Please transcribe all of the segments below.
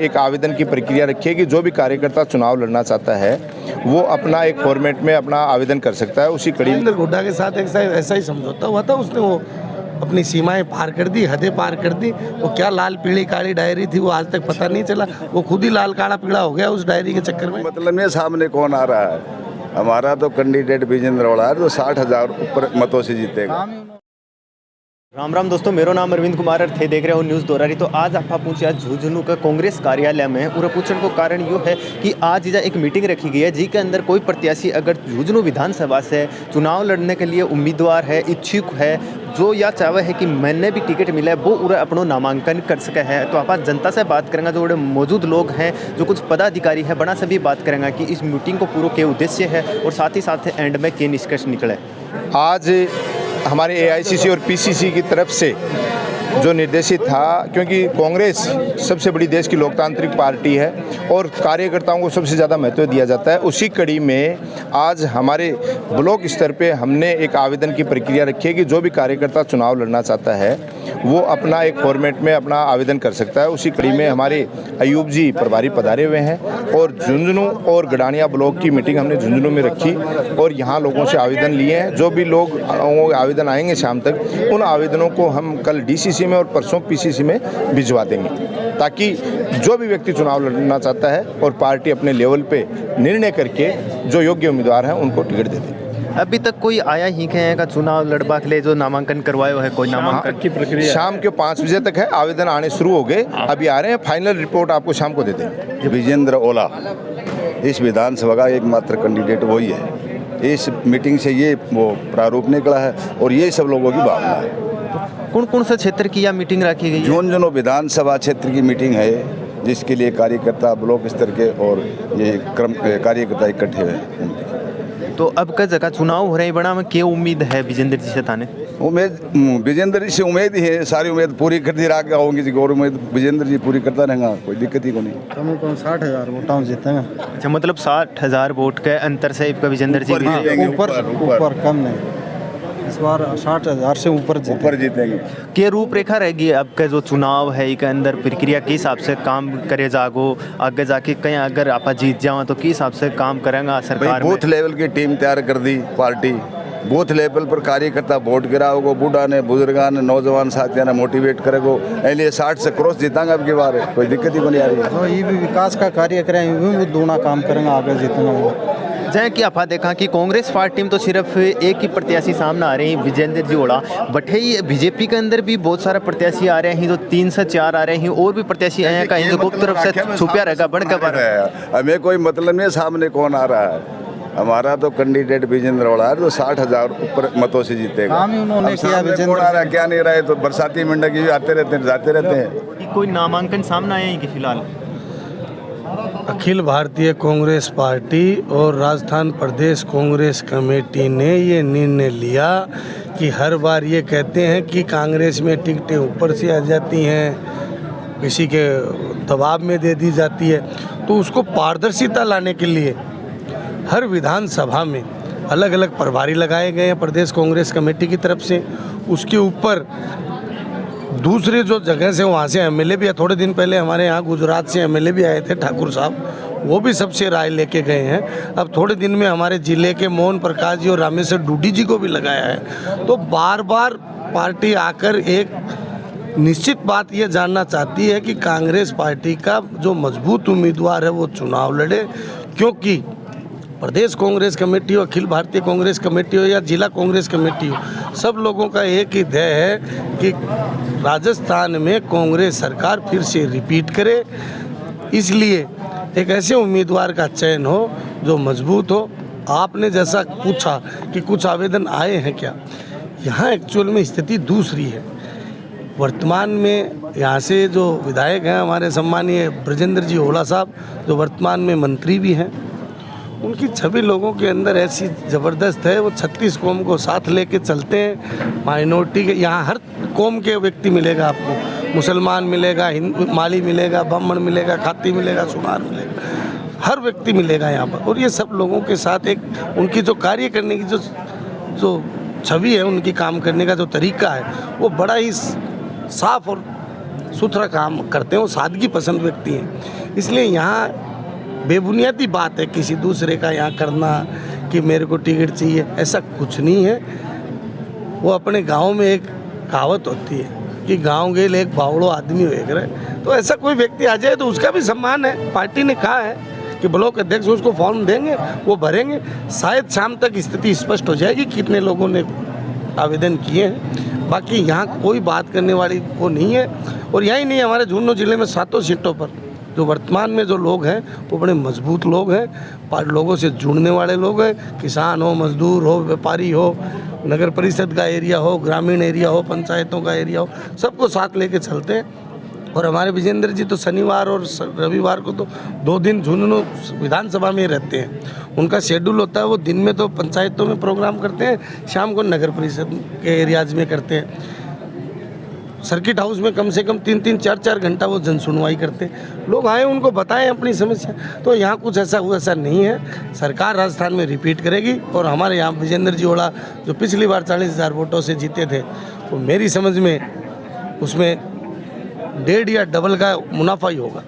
एक आवेदन की प्रक्रिया रखी है कि जो भी कार्यकर्ता चुनाव लड़ना चाहता है वो अपना एक फॉर्मेट में अपना आवेदन कर सकता है। उसी कड़ी में हुड्डा के साथ ऐसा ही समझौता हुआ था। उसने वो अपनी सीमाएं पार कर दी, हदें पार कर दी। वो क्या लाल पीली काली डायरी थी वो आज तक पता नहीं चला। वो खुद ही लाल काला पीला हो गया उस डायरी के चक्कर में। मतलब ये सामने कौन आ रहा है? हमारा तो कैंडिडेट विजेंद्र ओला है जो 60,000 ऊपर मतों से जीतेगा। राम राम दोस्तों, मेरा नाम अरविंद कुमार थे, देख रहे हो न्यूज़ दोरारी। तो आज आप पहुंचे झुंझुनू का कांग्रेस कार्यालय में। और पूछने को कारण यो है कि आज इधर एक मीटिंग रखी गई है जिसके अंदर कोई प्रत्याशी अगर झुंझुनू विधानसभा से चुनाव लड़ने के लिए उम्मीदवार है, इच्छुक है, जो या चाहे है कि मैंने भी टिकट मिला है, वो पूरा अपना नामांकन कर सके है। तो आप जनता से बात करेंगे, जो बड़े मौजूद लोग हैं, जो कुछ पदाधिकारी है, बड़ा से भी बात करेंगे कि इस मीटिंग को पूरा क्या उद्देश्य है और साथ ही साथ एंड में क्या निष्कर्ष निकले। आज हमारे एआईसीसी और पीसीसी की तरफ से जो निर्देशित था, क्योंकि कांग्रेस सबसे बड़ी देश की लोकतांत्रिक पार्टी है और कार्यकर्ताओं को सबसे ज़्यादा महत्व दिया जाता है, उसी कड़ी में आज हमारे ब्लॉक स्तर पे हमने एक आवेदन की प्रक्रिया रखी है कि जो भी कार्यकर्ता चुनाव लड़ना चाहता है वो अपना एक फॉर्मेट में अपना आवेदन कर सकता है। उसी कड़ी में हमारे अयूब जी प्रभारी पधारे हुए हैं और झुंझुनू और गडानिया ब्लॉक की मीटिंग हमने झुंझुनू में रखी और यहाँ लोगों से आवेदन लिए हैं। जो भी लोग आवेदन आएंगे शाम तक, उन आवेदनों को हम कल डीसीसी में और परसों पीसीसी में भिजवा देंगे, ताकि जो भी व्यक्ति चुनाव लड़ना चाहता है और पार्टी अपने लेवल पे निर्णय करके जो योग्य उम्मीदवार हैं उनको टिकट दे दें। अभी तक कोई आया ही है का चुनाव लड़वा के लिए जो नामांकन करवाए है? कोई नामांकन की प्रक्रिया शाम के 5 बजे तक है, आवेदन आने शुरू हो गए, अभी आ रहे हैं। फाइनल रिपोर्ट आपको शाम को दे देंगे। विजेंद्र ओला इस विधानसभा का एकमात्र कैंडिडेट वही है। इस मीटिंग से ये वो प्रारूप निकला है और ये सब लोगों की भावना है। कौन कौन से क्षेत्र की यह मीटिंग रखी गई? झुंझुनू विधानसभा क्षेत्र की मीटिंग है, जिसके लिए कार्यकर्ता ब्लॉक स्तर के और ये कार्यकर्ता इकट्ठे हुए। तो अब का जगह चुनाव हो रहे हैं, बड़ा में क्या उम्मीद है विजेंद्र जी से थाने? उम्मीद विजेंद्र जी से उम्मीद ही है, सारी उम्मीद पूरी करती रहा के आऊँगी जी, और उम्मीद विजेंद्र जी पूरी करता रहेगा, कोई दिक्कत ही को नहीं। कम 60,000 वोटों जीतेंगे। अच्छा, मतलब 60,000 वोट के अंतर से आपका विजेंद्र जी ऊपर कम नहीं, इस बार 60,000 से ऊपर जीतेंगे। क्या रूपरेखा रहेगी अब का जो चुनाव है के अंदर? प्रक्रिया के हिसाब से काम करे जागो, आगे जाके कहीं अगर आप जीत जाओ तो किस हिसाब से काम करेंगा सरकार? बूथ लेवल की टीम तैयार कर दी पार्टी, बूथ लेवल पर कार्यकर्ता वोट गिराओगे, बूढ़ा ने, बुजुर्गा ने, नौजवान साथियों ने मोटिवेट करेगो। इसलिए 60 से क्रॉस जीतांगे अब की बार, कोई दिक्कत ही नहीं आ रही है। तो ये भी विकास का कार्य करेंगे, दोनों काम करेंगे, आगे जीतेंगे। जैसे कि आप देखा कि कांग्रेस पार्टी में तो सिर्फ एक ही प्रत्याशी सामने आ रहे हैं, विजेंद्र जी ओला, बट ही बीजेपी के अंदर भी बहुत सारे प्रत्याशी आ रहे हैं, जो 3 से 4 आ रहे हैं, और भी प्रत्याशी आए हैं कहीं जो गुप्त तरफ से छुपा रहेगा बढ़कर। हमें कोई मतलब नहीं सामने कौन आ रहा है। हमारा तो कैंडिडेट विजेंद्र ओला है जो 60,000 ऊपर मतों से जीतेगा। उन्होंने किया, विजेंद्र आ रहा है क्या नहीं रहा है, तो बरसाती मंडक भी आते रहते हैं, जाते रहते हैं। कोई नामांकन सामने आए हैं कि फिलहाल? अखिल भारतीय कांग्रेस पार्टी और राजस्थान प्रदेश कांग्रेस कमेटी ने ये निर्णय लिया कि हर बार ये कहते हैं कि कांग्रेस में टिकटें ऊपर से आ जाती हैं, किसी के दबाव में दे दी जाती है, तो उसको पारदर्शिता लाने के लिए हर विधानसभा में अलग अलग प्रभारी लगाए गए हैं प्रदेश कांग्रेस कमेटी की तरफ से। उसके ऊपर दूसरे जो जगह से वहाँ से एमएलए भी, थोड़े दिन पहले हमारे यहाँ गुजरात से एमएलए भी आए थे ठाकुर साहब, वो भी सबसे राय लेके गए हैं। अब थोड़े दिन में हमारे जिले के मोहन प्रकाश जी और रामेश्वर डूडी जी को भी लगाया है। तो बार बार पार्टी आकर एक निश्चित बात ये जानना चाहती है कि कांग्रेस पार्टी का जो मजबूत उम्मीदवार है वो चुनाव लड़े, क्योंकि प्रदेश कांग्रेस कमेटी हो, अखिल भारतीय कांग्रेस कमेटी हो या जिला कांग्रेस कमेटी हो, सब लोगों का एक ही ध्येय है कि राजस्थान में कांग्रेस सरकार फिर से रिपीट करे। इसलिए एक ऐसे उम्मीदवार का चयन हो जो मजबूत हो। आपने जैसा पूछा कि कुछ आवेदन आए हैं क्या, यहाँ एक्चुअल में स्थिति दूसरी है। वर्तमान में यहाँ से जो विधायक हैं हमारे सम्मानीय ब्रजेंद्र जी ओला साहब, जो वर्तमान में मंत्री भी हैं, उनकी छवि लोगों के अंदर ऐसी ज़बरदस्त है, वो 36 कौम को साथ लेके चलते हैं। माइनॉरिटी के यहाँ हर कौम के व्यक्ति मिलेगा आपको, मुसलमान मिलेगा, हिंदू, माली मिलेगा, ब्राह्मण मिलेगा, खाती मिलेगा, सुनार मिलेगा, हर व्यक्ति मिलेगा यहाँ पर। और ये सब लोगों के साथ एक उनकी जो कार्य करने की जो छवि है, उनकी काम करने का जो तरीका है, वो बड़ा ही साफ और सुथरा काम करते हैं, वो सादगी पसंद व्यक्ति हैं। इसलिए यहाँ बेबुनियादी बात है किसी दूसरे का यहाँ करना कि मेरे को टिकट चाहिए, ऐसा कुछ नहीं है। वो अपने गांव में एक कहावत होती है कि गांव गेल एक बावड़ो आदमी हो रहे, तो ऐसा कोई व्यक्ति आ जाए तो उसका भी सम्मान है। पार्टी ने कहा है कि ब्लॉक अध्यक्ष उसको फॉर्म देंगे, वो भरेंगे, शायद शाम तक स्थिति स्पष्ट हो जाएगी कितने लोगों ने आवेदन किए हैं। बाकी यहाँ कोई बात करने वाली वो नहीं है। और यही नहीं, हमारे झुंझुनू जिले में 7 सीटों पर जो वर्तमान में जो लोग हैं वो बड़े मजबूत लोग हैं, लोगों से जुड़ने वाले लोग हैं। किसान हो, मजदूर हो, व्यापारी हो, नगर परिषद का एरिया हो, ग्रामीण एरिया हो, पंचायतों का एरिया हो, सबको साथ लेके चलते हैं। और हमारे विजेंद्र जी तो शनिवार और रविवार को तो 2 दिन झुंझुनू विधानसभा में रहते हैं। उनका शेड्यूल होता है, वो दिन में तो पंचायतों में प्रोग्राम करते हैं, शाम को नगर परिषद के एरियाज में करते हैं। सर्किट हाउस में कम से कम 3-3, 4-4 घंटा वो जन सुनवाई करते हैं। लोग आए, उनको बताएं अपनी समस्या। तो यहाँ कुछ ऐसा हुआ ऐसा नहीं है। सरकार राजस्थान में रिपीट करेगी। और हमारे यहाँ विजेंद्र जी ओड़ा जो पिछली बार 40,000 वोटों से जीते थे, वो मेरी समझ में उसमें 1.5 या डबल का मुनाफा ही होगा।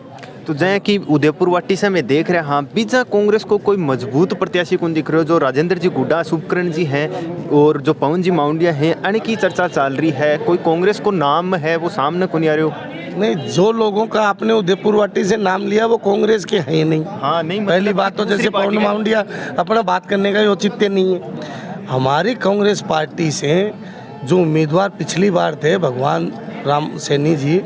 तो जय कि उदयपुर वाटी से मैं देख रहा हाँ बीजा कांग्रेस को कोई मजबूत प्रत्याशी कौन दिख रहे हो? जो राजेंद्र जी गुड्डा, शुभकरण जी हैं और जो पवन जी माउंडिया हैं, अन्य की चर्चा चल रही है। कोई कांग्रेस को नाम है वो सामने को नहीं आ रहे हो? नहीं, जो लोगों का आपने उदयपुर वाटी से नाम लिया वो कांग्रेस के हैं नहीं। हाँ नहीं, पहली बात तो जैसे पवन माउंडिया अपना बात करने का औचित्य नहीं है। हमारी कांग्रेस पार्टी से जो उम्मीदवार पिछली बार थे, भगवान राम सैनी जी,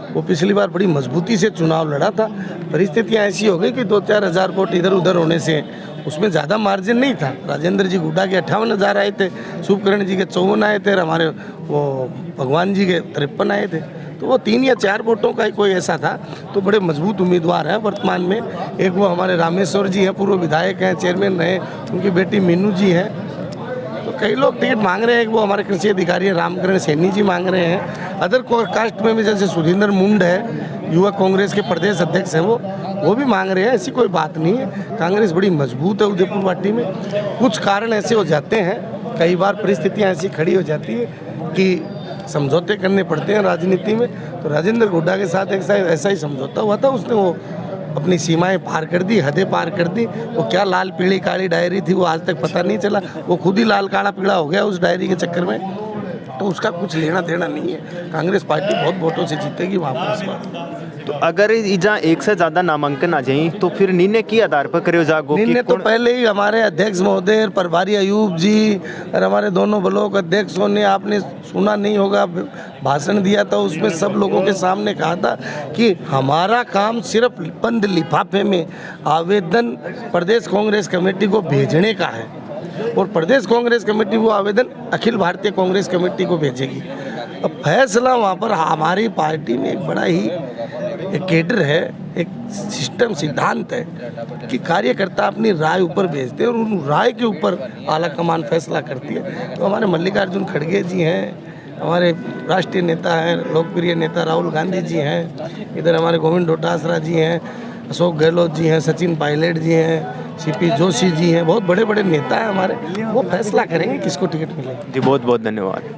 वो पिछली बार बड़ी मजबूती से चुनाव लड़ा था। परिस्थितियाँ ऐसी हो गई कि 2-4 हज़ार वोट इधर उधर होने से उसमें ज़्यादा मार्जिन नहीं था। राजेंद्र जी गुड्डा के 58,000 आए थे, शुभकरण जी के 54 आए थे और हमारे वो भगवान जी के 53 आए थे। तो वो 3 या 4 वोटों का ही कोई ऐसा था। तो बड़े मजबूत उम्मीदवार हैं वर्तमान में। एक वो हमारे रामेश्वर जी हैं, पूर्व विधायक हैं, चेयरमैन रहे, उनकी बेटी मीनू जी हैं। तो कई लोग टिकट मांग रहे हैं। वो हमारे कृषि अधिकारी रामकरण सैनी जी मांग रहे हैं। अदर कास्ट में भी जैसे सुधींद्र मुंड है, युवा कांग्रेस के प्रदेश अध्यक्ष हैं, वो भी मांग रहे हैं। ऐसी कोई बात नहीं है। कांग्रेस बड़ी मजबूत है उदयपुर वाटी में। कुछ कारण ऐसे हो जाते हैं, कई बार परिस्थितियां ऐसी खड़ी हो जाती है कि समझौते करने पड़ते हैं राजनीति में। तो राजेंद्र गुड्डा के साथ एक ऐसा ही समझौता हुआ था। उसने वो अपनी सीमाएं पार कर दी, हदें पार कर दी। वो क्या लाल पीली काली डायरी थी वो आज तक पता नहीं चला। वो खुद ही लाल काला पीला हो गया उस डायरी के चक्कर में। तो उसका कुछ लेना देना नहीं है। कांग्रेस पार्टी बहुत वोटों से जीतेगी वहाँ पर इस बार। तो अगर जहाँ 1 से ज़्यादा नामांकन आ जाए तो फिर निर्णय के आधार पर करे जागो? निर्णय तो पहले ही हमारे अध्यक्ष महोदय प्रभारी अयूब जी और हमारे दोनों ब्लॉक अध्यक्षों ने, आपने सुना नहीं होगा, भाषण दिया था। उसमें सब लोगों के सामने कहा था कि हमारा काम सिर्फ बंद लिफाफे में आवेदन प्रदेश कांग्रेस कमेटी को भेजने का है और प्रदेश कांग्रेस कमेटी वो आवेदन अखिल भारतीय कांग्रेस कमेटी को भेजेगी। अब फैसला वहाँ पर हमारी पार्टी में एक बड़ा ही एक कैडर है, एक सिस्टम सिद्धांत है कि कार्यकर्ता अपनी राय ऊपर भेजते हैं और उन राय के ऊपर आला कमान फैसला करती है। तो हमारे मल्लिकार्जुन खड़गे जी हैं, हमारे राष्ट्रीय नेता हैं, लोकप्रिय नेता राहुल गांधी जी हैं, इधर हमारे गोविंद डोटासरा जी हैं, अशोक गहलोत जी हैं, सचिन पायलट जी हैं, सीपी जोशी जी हैं, बहुत बड़े बड़े नेता हैं हमारे। वो फैसला करेंगे किसको टिकट मिलेगी। जी बहुत बहुत धन्यवाद।